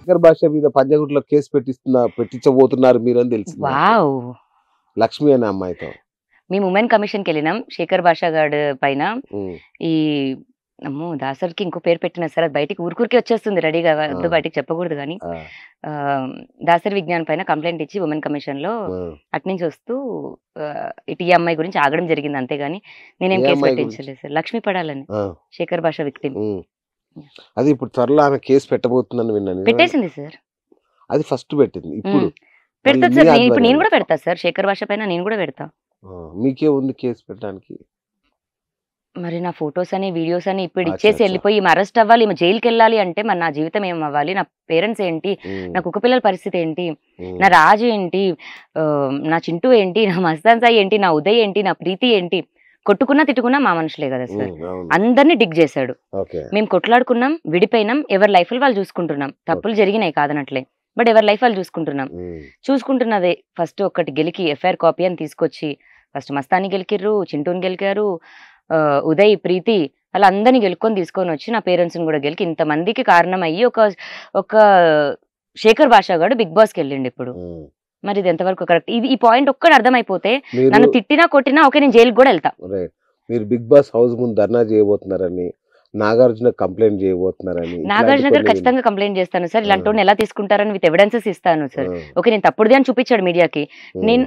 శేఖర్ భాష మీద పంజాగుట్లో కేసు పెట్టించబోతున్నారు మీరు అని తెలిసింది. వావ్. లక్ష్మి అనే అమ్మాయితో మేము ఉమెన్ కమిషన్కి వెళ్ళినాం. శేఖర్ భాషా గారి పైన ఈ అమ్మో దాసరికి ఇంకో పేరు పెట్టినా సార్, అది బయటికి ఊరికే వచ్చేస్తుంది రెడీగా, వద్దు బయటికి చెప్పకూడదు కానీ దాసరి విజ్ఞాన్ పైన కంప్లైంట్ ఇచ్చి ఉమెన్ కమిషన్ లో అట్నుంచి వస్తూ ఇటు ఈ అమ్మాయి గురించి ఆగడం జరిగింది, అంతేగాని నేనేం కేసు పెట్టించలేదు సార్. లక్ష్మి పడాలని శేఖర్ భాష విక్టిమ్. అది ఇప్పుడు త్వరలో ఆమె కేసు పెట్టబోతుందని విన్నాను. పెట్టేసింది సార్, అది ఫస్ట్ పెట్టింది. ఇప్పుడు పెడతా సార్, ఇప్పుడు నేను కూడా పెడతా సార్, శేఖర్ భాష పైన నేను కూడా పెడతా. మీకే ఉంది కేసు పెట్టడానికి? మరి నా ఫొటోస్ అని వీడియోస్ అని ఇప్పుడు ఇచ్చేసి వెళ్ళిపోయి అరెస్ట్ అవ్వాలి, జైలుకి వెళ్ళాలి అంటే మరి నా జీవితం ఏం అవ్వాలి, నా పేరెంట్స్ ఏంటి, నా కుక్క పిల్లల పరిస్థితి ఏంటి, నా రాజు ఏంటి, నా చింటూ ఏంటి, నా మస్తాన్ సాయి ఏంటి, నా ఉదయ్ ఏంటి, నా ప్రీతి ఏంటి. కొట్టుకున్నా తిట్టుకున్నా మా మనుషులే కదా సార్, అందరినీ డిగ్ చేశాడు. మేము కొట్లాడుకున్నాం, విడిపోయినాం, ఎవరి లైఫ్ వాళ్ళు చూసుకుంటున్నాం, తప్పులు జరిగినాయి కాదనట్లే, బట్ ఎవరి లైఫ్ వాళ్ళు చూసుకుంటున్నదే. ఫస్ట్ ఒక్కటి గెలికి ఎఫ్ఐఆర్ కాపీ అని తీసుకొచ్చి ఫస్ట్ మస్తాన్ని గెలికిర్రు, చింటూని గెలికారు, ఉదయ్ ప్రీతి అలా అందరినీ గెలుకొని తీసుకొని వచ్చి నా పేరెంట్స్ ని కూడా గెలికి ఇంతమందికి కారణం అయ్యి ఒక శేఖర్ భాషా గారు బిగ్ బాస్కి వెళ్ళిండు ఇప్పుడు. మరి ఇది ఎంతవరకు కరెక్ట్? ఇది ఈ పాయింట్ ఒక్కటి అర్థమైపోతే నన్ను తిట్టినా కొట్టినా ఓకే, నేను జైలుకి కూడా వెళ్తా. మీరు బిగ్ బాస్ హౌస్ ముందు ధర్నా చేయబోతున్నారని, నాగార్జున కంప్లైంట్ చేయబోతున్నారని. నాగార్జున గారు ఖచ్చితంగా కంప్లైంట్ చేస్తాను సార్, ఇలాంటి ఎలా తీసుకుంటారని విత్ ఎవిడెన్సెస్ ఇస్తాను సార్. ఓకే, నేను తప్పుడుది అని చూపించాడు మీడియాకి,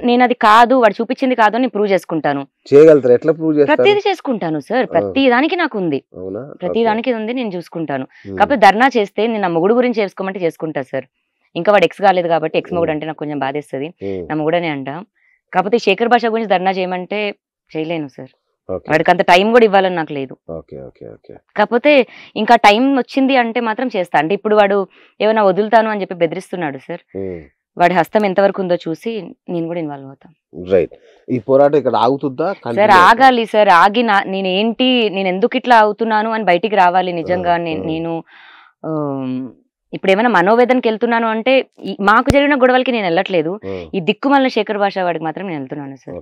నేను అది కాదు, వాడు చూపించింది కాదు అని ప్రూవ్ చేసుకుంటాను. చేయగలుగుతారు? ఎట్లా ప్రూవ్ చేస్తారు? ప్రతిదీ చేసుకుంటాను సార్, ప్రతి దానికి నాకు ఉంది, ప్రతి దానికి ఉంది, నేను చూసుకుంటాను. కాకపోతే ధర్నా చేస్తే నేను నా మొగుడు గురించి చేసుకోమంటే చేసుకుంటా సార్. ఇంకా వాడు ఎక్స్ కాలేదు కాబట్టి, ఎక్స్ మొగుడు అంటే నాకు కొంచెం బాధేస్తుంది, నా మొగుడనే అంట. కాకపోతే శేఖర్ భాష గురించి ధర్నా చేయమంటే చేయలేను సార్, వాడికి అంత టైం కూడా ఇవ్వాలని నాకు లేదు. కాకపోతే ఇంకా టైం వచ్చింది అంటే మాత్రం చేస్తా. అంటే ఇప్పుడు వాడు ఏమైనా వదులుతాను అని చెప్పి బెదిరిస్తున్నాడు సార్, వాడి హస్తం ఎంతవరకు ఉందో చూసి నేను కూడా ఇన్వాల్వ్ అవుతాను. ఈ పోరాటం ఇక్కడ ఆగుతుందా సార్? ఆగాలి సార్, ఆగి నేను ఎందుకు ఇట్లా అవుతున్నాను అని బయటికి రావాలి. నిజంగా నేను ఇప్పుడు ఏమైనా మనోవేదనకి వెళ్తున్నాను అంటే మాకు జరిగిన గొడవలకి నేను వెళ్ళట్లేదు, ఈ దిక్కుమల్ల శేఖర్ భాష వాడికి మాత్రం నేను వెళ్తున్నాను సార్.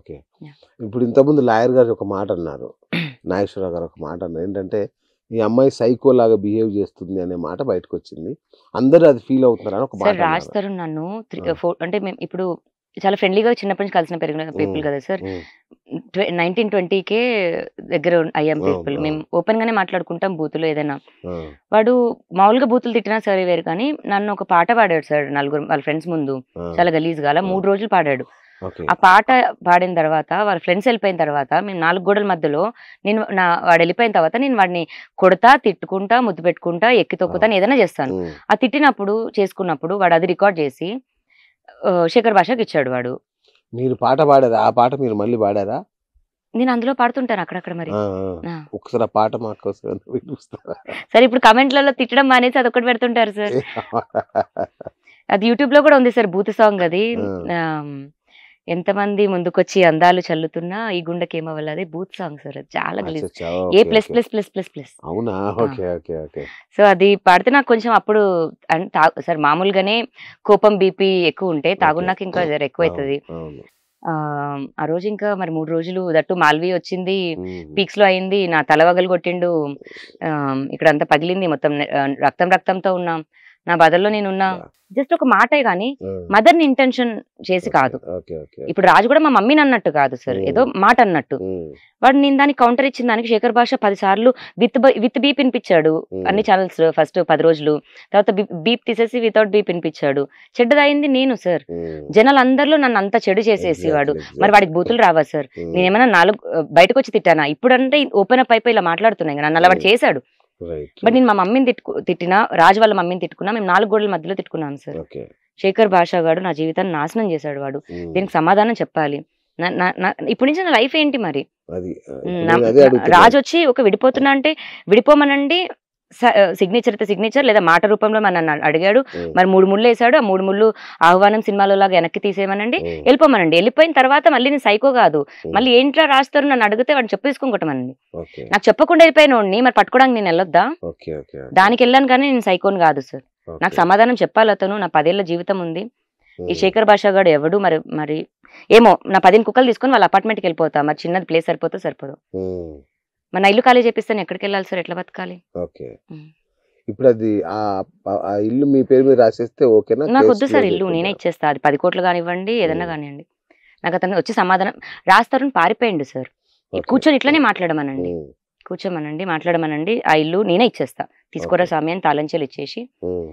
ఇప్పుడు ఇంతకుముందు లాయర్ గారు ఒక మాట అన్నారు, నాగేశ్వరరావు గారు ఒక మాట అన్నారు, ఏంటంటే ఈ అమ్మాయి సైకో లాగా బిహేవ్ చేస్తుంది అనే మాట బయటకు వచ్చింది, అందరూ అది ఫీల్ అవుతున్నారు అని ఒక మాట. రాజ్ తరుణ్ నన్ను అంటే మేము ఇప్పుడు చాలా ఫ్రెండ్లీగా చిన్నప్పటి నుంచి కలిసిన పెరిగిన పీపుల్ కదా సార్, 1920కే దగ్గర అయ్యాం పీపుల్, మేము ఓపెన్ గానే మాట్లాడుకుంటాం బూతులు ఏదైనా. వాడు మామూలుగా బూతులు తిట్టినా సరే వేరు, కానీ నన్ను ఒక పాట పాడాడు సార్ నలుగురు వాళ్ళ ఫ్రెండ్స్ ముందు, చాలా గలీజ్గా, అలా 3 రోజులు పాడాడు. ఆ పాట పాడిన తర్వాత వాళ్ళ ఫ్రెండ్స్ వెళ్ళిపోయిన తర్వాత మేము 4 గోడల మధ్యలో వాడు వెళ్ళిపోయిన తర్వాత నేను వాడిని కొడతా, తిట్టుకుంటా, ముద్దు పెట్టుకుంటా, ఎక్కి తొక్కుతా, ఏదైనా చేస్తాను. ఆ తిట్టినప్పుడు చేసుకున్నప్పుడు వాడు అది రికార్డ్ చేసి శేఖర్ భాషకి ఇచ్చాడు. వాడు మీరు పాట పాడారా? ఆ పాట మీరు మళ్ళీ పాడారా? నేను అందులో పాడుతుంటాను అక్కడక్కడ. మరి ఒకసారి ఆ పాట మాకు సరే, ఇప్పుడు కమెంట్లలో తిట్టడం మానేసి అది ఒకటి పెడుతుంటారు సార్. అది యూట్యూబ్ లో కూడా ఉంది సార్, బూత్ సాంగ్ అది. ఎంతమంది ముందుకొచ్చి అందాలు చల్లుతున్నా ఈ గుండెకి ఏమవ్వాలి, అదే బూత్ సాంగ్ సార్, అది చాలా గలీజ్. A+++++. అవునా? సో అది పాడితే నాకు కొంచెం అప్పుడు సార్ మామూలుగానే కోపం బీపీ ఎక్కువ ఉంటే తాగున్నాక ఇంకా ఎక్కువ అవుతుంది. ఆ రోజు ఇంకా మరి 3 రోజులు దట్టు మాల్వి వచ్చింది, పీక్స్ లో అయింది, నా తల వగలు కొట్టిండు, ఇక్కడ అంతా పగిలింది, మొత్తం రక్తంతో ఉన్నాం. నా బాధల్లో నేనున్నా, జస్ట్ ఒక మాటే గానీ మదర్ని ఇంటెన్షన్ చేసి కాదు. ఇప్పుడు రాజు కూడా మా మమ్మీని అన్నట్టు కాదు సార్, ఏదో మాట అన్నట్టు. వాడు నేను దానికి కౌంటర్ ఇచ్చిన దానికి శేఖర్ భాష 10 సార్లు విత్ బీప్ వినిపించాడు అన్ని ఛానల్స్ లో. ఫస్ట్ 10 రోజులు, తర్వాత బీప్ తీసేసి వితౌట్ బీప్ వినిపించాడు. చెడ్డదైంది నేను సార్, జనాలు అందరిలో నన్ను అంత చెడు చేసేసి వాడు. మరి వాడికి బూతులు రావా సార్? నేనేమన్నా బయటకు వచ్చి తిట్టానా? ఇప్పుడంటే ఓపెన్ అప్ అయిపోయి ఇలా మాట్లాడుతున్నాయి, నన్ను అలా వాడు చేశాడు. బట్ నేను మా మమ్మీని తిట్టినా, రాజు వాళ్ళ మమ్మీని తిట్టుకున్నా, మేము 4 గోడల మధ్యలో తిట్టుకున్నాను సార్. శేఖర్ భాషా గారు నా జీవితాన్ని నాశనం చేశాడు. వాడు దీనికి సమాధానం చెప్పాలి. ఇప్పటి నుంచి నా లైఫ్ ఏంటి మరి? రాజు వచ్చి ఒక విడిపోతున్నా అంటే విడిపోమనండి, సిగ్నేచర్ లేదా మాట రూపంలో నన్ను అడిగాడు. మరి 3 ముళ్ళు వేసాడు, ఆ 3 ముళ్ళు ఆహ్వానం సినిమాలో లాగా వెనక్కి తీసేయమనండి, వెళ్ళిపోమనండి. వెళ్ళిపోయిన తర్వాత మళ్ళీ నేను సైకో కాదు, మళ్ళీ ఏంట్లా రాస్తారు నన్ను అడిగితే వాడిని చెప్పు తీసుకొట్టమనండి. నాకు చెప్పకుండా వెళ్ళిపోయినోడిని మరి పట్టుకోవడానికి నేను వెళ్ళొద్దా? దానికి వెళ్ళాను కానీ నేను సైకోని కాదు సార్. నాకు సమాధానం చెప్పాలి అతను. నా 10 ఏళ్ల జీవితం ఉంది. ఈ శేఖర్ భాషా గారు ఎవడు మరి ఏమో, నా 10 కుక్కలు తీసుకొని వాళ్ళ అపార్ట్మెంట్కి వెళ్ళిపోతా. మరి చిన్నది ప్లేస్ సరిపోదు. మన ఇల్లు ఖాళీ చేపిస్తాను, ఎక్కడికి వెళ్ళాలి సార్? ఎట్లా బతకాలి? ఇప్పుడు అది ఆ ఇల్లు మీ పేరు మీద రాసేస్తే ఓకేనా? నాకు కేసు వద్దు సార్ క్లోజ్ ఇల్లు, నేనే అయిపోద్దా? ఇచ్చేస్తా. అది 10 కోట్లు కానివ్వండి, ఏదన్నా ఉమ్, కానివ్వండి. నాకు అతను వచ్చి సమాధానం రాస్తారని పారిపోయిండు సార్. ఓకే. కూర్చొని ఇట్లనే మాట్లాడమనండి, ఉమ్, కూర్చోమనండి, మాట్లాడమనండి. ఆ ఇల్లు నేనే ఇచ్చేస్తా. తీసుకోరా ఓకే. స్వామి అని తాళంచెలు ఇచ్చేసి ఉమ్,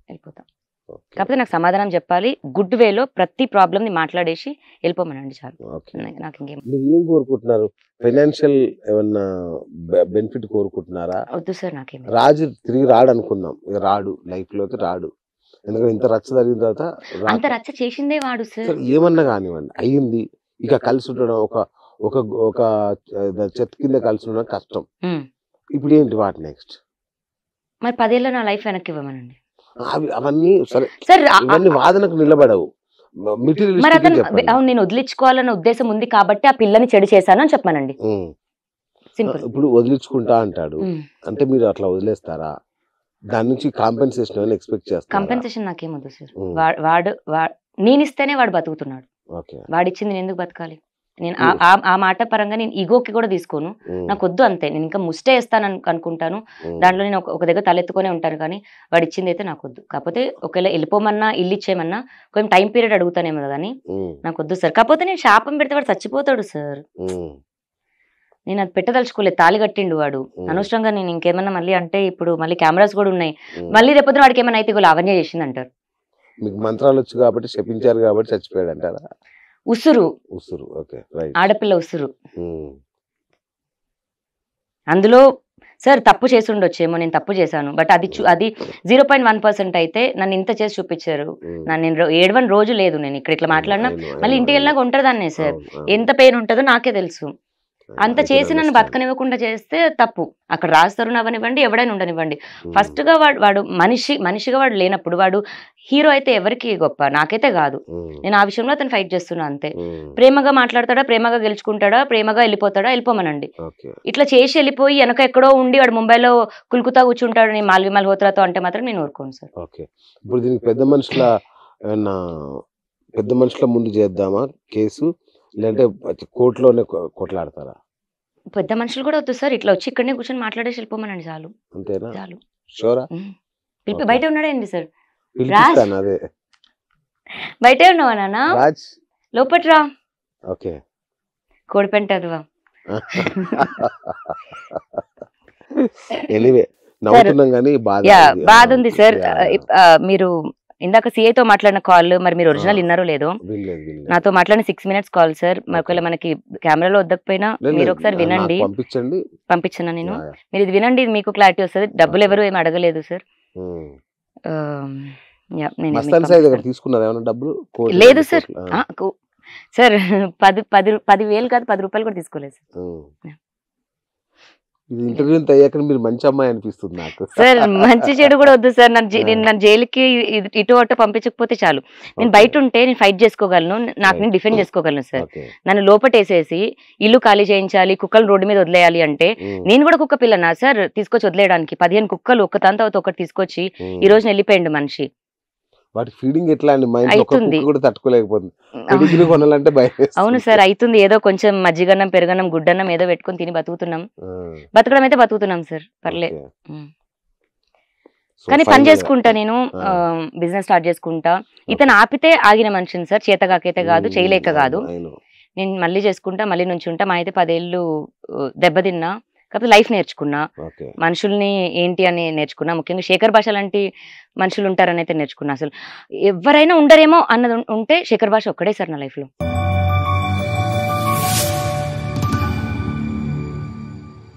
వెళ్ళిపోతాం. ఓకే. కాకపోతే నాకు సమాధానం చెప్పాలి. గుడ్ వేలో ప్రతి ప్రాబ్లమ్‌ని మాట్లాడేసి వెళ్ళిపోమనండి చాలు. ఓకే. నాకు ఇంకేం మీరు ఏం కోరుకుంటున్నారు? ఫైనాన్షియల్ ఏమన్నా బెనిఫిట్ కోరుకుంటున్నారా? వద్దు సార్ నాకేం. రాజు తిరిగి రాడు అనుకుందాం. ఇక రాడు, లైఫ్ లోకి రాడు. ఎందుకంటే ఇంత రచ్చ జరిగిన తర్వాత అంత రాక రచ్చ చేసిందే వాడు సార్. సరే ఏమన్నా కానివ్వండి అయ్యింది. ఇక కలిసి ఉండడం ఒక ఒక ఒక చెత్త కింద కలిసి ఉండడం కష్టం. హ్మ్. ఇప్పుడు ఏంటి వాటి నెక్స్ట్? మరి 10 ఏళ్ల నా లైఫ్ వెనక్కి ఇవ్వమనండి. అవన్నీ సరే, సార్ ఇవన్నీ వాదనకు నిలబడవు. మరి మెటీరియలిస్టిక్ అతను చెప్పండి. అవును నేను వదిలించుకోవాలన్న ఉద్దేశం ఉంది కాబట్టి ఆ పిల్లని చెడు చేశాను అని చెప్పమనండి. ఉమ్. సింపుల్. ఇప్పుడు వదిలించుకుంటా అంటాడు, అంటే మీరు అట్లా వదిలేస్తారా? దాని నుంచి కాంపెన్సేషన్ ఏమైనా ఎక్స్పెక్ట్ చేస్తారా? కంపెన్సేషన్ నాకేం వద్దు సార్. ఉమ్, వాడు నేను ఇస్తేనే వాడు బతుకుతున్నాడు. ఓకే. వాడిచ్చింది నేను ఎందుకు బతకాలి? నేను ఉమ్, ఆ మాట పరంగా నేను ఈగోకి కూడా తీసుకోను. ఉమ్, నాకు వద్దు అంతే. నేను ఇంకా ముష్టే వేస్తాను అనుకుంటాను. ఉమ్, దాంట్లో నేను ఒక దగ్గర తలెత్తుకునే ఉంటాను. కానీ వాడు ఇచ్చింది అయితే నాకు వద్దు. కాకపోతే ఒకవేళ వెళ్ళిపోమన్నా ఇల్లు ఇచ్చేయమన్నా కొంచెం టైం పీరియడ్ అడుగుతానేమో కానీ ఉమ్, నాకు వద్దు సార్. కాకపోతే నేను శాపం పెడితే వాడు చచ్చిపోతాడు సార్. ఉమ్, నేను అది పెట్టదలుచుకోలేదు. తాళి కట్టిండు వాడు. ఉమ్, అనవసరంగా నేను ఇంకేమన్నా మళ్ళీ అంటే ఇప్పుడు మళ్ళీ కెమెరాస్ కూడా ఉన్నాయి. ఉమ్. మళ్ళీ రేపొద్దున వాడికి ఏమైనా అయితే ఇగో లావణ్య చేసింది అంటారు. మీకు మంత్రాలు వచ్చు కాబట్టి శపించారు కాబట్టి చచ్చిపోయాడు అంటారా? ఉసురు, ఉసురు. Okay, right. ఆడపిల్ల ఉసురు. ఉమ్, అందులో సార్ తప్పు చేసి ఉండొచ్చేమో, నేను తప్పు చేశాను. బట్ అది అది 0.1% అయితే నన్ను ఇంత చేసి చూపించారు. ఉమ్. నేను ఏడవని రోజు లేదు. నేను ఇక్కడ ఇట్లా మాట్లాడినా మళ్ళీ ఇంటికి వెళ్ళినాక ఒంటరిదాన్నే సార్. అవును, అవును. ఎంత పెయిన్ ఉంటుందో నాకే తెలుసు. అంత I can చేసి నన్ను understand. బతకనివ్వకుండా చేస్తే తప్పు. అక్కడ రాజతరుణ్ అవనివ్వండి, ఎవడైనా ఉండనివ్వండి. ఉమ్, ఫస్ట్‌గా వాడు మనిషిగా వాడు లేనప్పుడు వాడు హీరో అయితే ఎవరికి గొప్ప? నాకైతే కాదు. ఉమ్, నేను ఆ విషయంలో అతను ఫైట్ చేస్తున్నా అంతే. ఉమ్, ప్రేమగా మాట్లాడతాడా, ప్రేమగా గెలుచుకుంటాడా, ప్రేమగా వెళ్ళిపోతాడా, వెళ్ళిపోమనండి. ఓకే. ఇట్లా చేసి వెళ్ళిపోయి వెనక ఎక్కడో ఉండి వాడు ముంబైలో కులుకుతా కూర్చుంటాడు నేను మాల్వి మల్హోత్రాతో అంటే మాత్రం నేను ఊరుకోను సార్. ఓకే. ఇప్పుడు దీనికి పెద్ద మనుషుల ఏమన్నా పెద్ద మనుషుల ముందు చేద్దామా కేసు, లేదంటే కోర్టులోనే కొట్లాడతారా? పెద్ద మనుషులు కూడా వద్దు సార్. ఇట్లా వచ్చి ఇక్కడనే కూర్చొని మాట్లాడేసి వెళ్ళిపోమనండి చాలు. అంతేనా? చాలు. షూరా? ఓకే. బయట ఉన్నాడండి సార్. పిలిపిస్తాను అదే. బయటే ఉన్నావా నాన్న? రాజ్. లోపట్రా. ఓకే. కోడిపెంట అదివా. ఎనీవే నవ్వుతున్నాం కానీ బాధ యా ఇది. బాధ ఉంది సార్. Yeah, yeah. మీరు ఇందాక సిఐతో మాట్లాడిన కాల్ మరి మీరు ఒరిజినల్ ఆ, విన్నారో లేదో? వినలేదు, వినలేదు. నాతో మాట్లాడిన 6 minutes కాల్ సార్. ఓకే. ఒకవేళ మనకి కెమెరాలో వద్దకపోయినా లేదు, మీరు లేదు. ఒకసారి నాకు వినండి. పంపించండి. పంపించనా నేను? Yeah, yeah. మీరు ఇది వినండి, ఇది మీకు క్లారిటీ వస్తుంది. డబ్బులు ఓకే. ఎవరు ఏమి అడగలేదు సార్. ఉమ్. యా నేను ఇది మీకు మస్తాన్ సాయి దగ్గర పంపిస్తాను. తీసుకున్నారు ఏమైనా డబ్బులు? కోటి, లేదు 2 సార్. కోట్లు. సార్ 10,000 కాదు, 10 రూపాయలు కూడా తీసుకోలేదు సార్. ఉమ్. ఇది ఇంటర్వ్యూ అయ్యాక మీరు మంచి అమ్మాయి అనిపిస్తుంది నాకు. సార్ మంచి చెడు కూడా వద్దు సార్. ఆ, నన్ను జైలుకి ఇటు అటు పంపించకపోతే చాలు. నేను ఓకే, బయట ఉంటే నేను ఫైట్ చేసుకోగలను. నాకు నేను రైట్. డిఫెండ్ చేసుకోగలను సార్. ఓకే. నన్ను లోపటేసేసి ఇల్లు ఖాళీ చేయించాలి, కుక్కలు రోడ్డు మీద వదిలేయాలి అంటే ఉమ్, నేను కూడా కుక్క పిల్లనా సార్ తీసుకొచ్చి వదిలేయడానికి? 15 కుక్కలు ఒక్క దాని తర్వాత ఒకటి తీసుకొచ్చి ఈ ఉమ్. రోజున వెళ్ళిపోయిండు మనిషి. వాటి ఫీడింగ్ ఎట్లా అండి? మా ఇంట్లో ఒక అవుతుంది. కుక్క కూడా తట్టుకోలేకపోతుంది. పెడిగ్రీ కొనాలంటే భయం అవును వేస్తుంది. సార్ అవుతుంది. ఏదో కొంచెం మజ్జిగన్నం, పెరుగన్నం, గుడ్డన్నం ఏదో పెట్టుకొని తిని బతుకుతున్నాం. ఆ, బతకడం అయితే బతుకుతున్నాం సార్. పర్లే. ఓకే. ఉమ్. సో కానీ పని ఫైనల్ గా చేసుకుంటా నేను. ఆ, బిజినెస్ స్టార్ట్ చేసుకుంటా. ఓకే. ఇతను ఆపితే ఆగిన మనిషిని సార్. చేతగాకైతే కాదు, చేయలేక కాదు. అయినా నేను మళ్ళీ చేసుకుంటా, మళ్ళీ నుంచి ఉంటా. మా అయితే 10 ఏళ్ళు దెబ్బతిన్నా. కాకపోతే లైఫ్ నేర్చుకున్నా. ఓకే. మనుషుల్ని ఏంటి అని నేర్చుకున్నా. ముఖ్యంగా శేఖర్ భాష లాంటి మనుషులు ఉంటారని అయితే నేర్చుకున్నా. అసలు ఎవరైనా ఉండరేమో అన్నది ఉంటే శేఖర్ భాష ఒక్కడే సార్ నా లైఫ్లో.